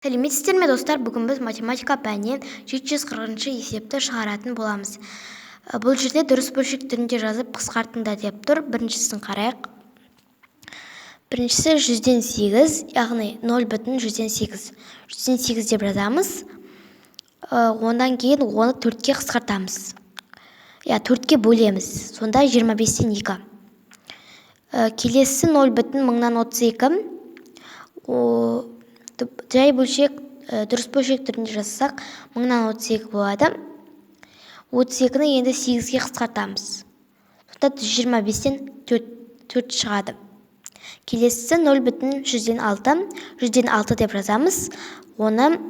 Сәлеметсіздер ме достар, бүгін біз математика пәнінен 740-шы есепті шығаратын боламыз. Бұл жерде дұрыс бөлшек түрінде жазып қысқартыңдар деп тұр. Біріншісін қарайық. Біріншісі 100-8, яғни 0,100-8. 100-8 деп жазамыз. Ондан кейін оны 4-ке қысқартамыз. 4-ке бөлеміз. Сонда 25-тен 2. Келесі 0,32. Жай бөлшек, дұрыс бөлшек түрінде жазсақ 1032 болады. 32-ні енді 8-ге қысқартамыз. Сонда 125-тен 4 шығады. Келесі 0,100-6. 100-6 деп жазамыз. Оны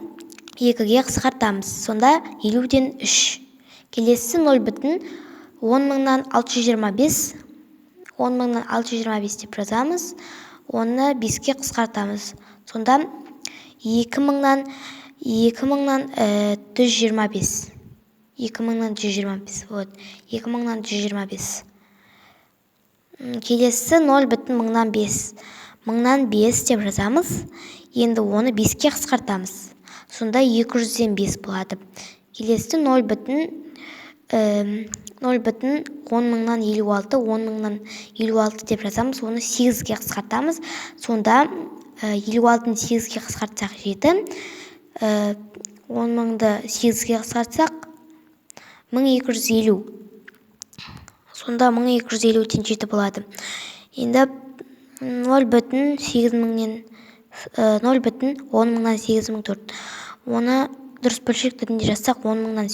2-ге қысқартамыз. Сонда 50-ден 3. Келесі 0,10,625. 10,625 деп жазамыз. Оны 5-ге қысқартамыз. Сонда 2000-нан 125. 2000-нан 125 болады. 2000-нан 125. Келесі 0,5. 1000-нан 5 деп жазамыз. Енді оны 5-ке қысқартамыз. Сонда 200-ден 5 болады. Келесі 0,10,000-нан 56. 10,000-нан 56 деп жазамыз. Оны 8-ге қысқартамыз. Сонда 56-ны 8-ге қысқартсақ 7. 10,000-ды 8-ге қысқартсақ 1250. Сонда 1250-тен 7 болады. Енді 0,8,000-нен 0,10,000-нан 8004. Оны дұрыс бөлшек түрінде жазсақ 10,000-нан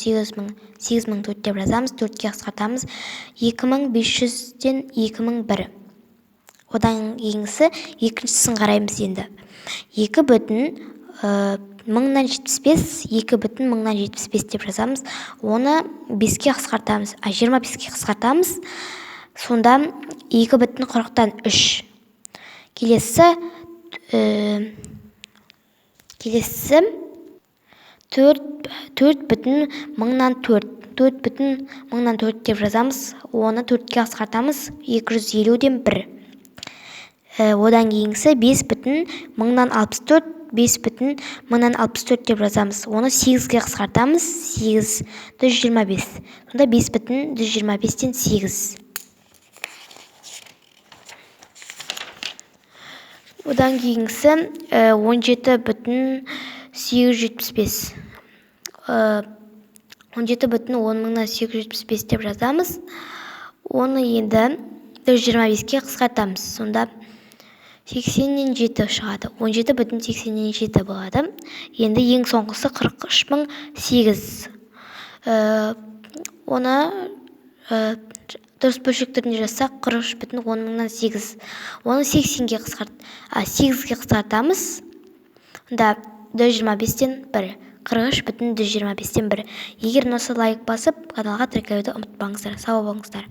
8004 деп жазамыз. 4-ке қысқартамыз. 2500-ден 2001. Одан кейінгісі екіншісін қараймыз енді. 2,10,075. 2,10,075 деп жазамыз. Оны 5-ке қысқартамыз. 25-ке қысқартамыз. Сонда 2,40-тан 3. Келесі 4,10,000-нан 4. 4,10,000-нан 4 деп жазамыз. Оны 4-ке қысқартамыз. 250-ден 1. Одан кейінгісі 5,10,000-нан 64. 5,10,000-нан 64 деп жазамыз. Оны 8-ге қысқартамыз. 8,125. Сонда 5,125-тен 8. Одан кейінгісі 17,875. 17,10,000-нан 875 деп жазамыз. Оны енді 125-ке қысқартамыз. Сонда 80-нен 7 шығады. 17,80-нен 7 болады. Енді ең соңғысы 43,008. Оны дұрыс бөлшек түрінде жазсақ 43,10,000-нан 8. Оны 8-ге қысқартамыз. Онда 125-тен 1. 43,125-тен 1. Егер ұнаса лайк басып, каналға тіркелуді ұмытпаңыздар. Сау болыңыздар.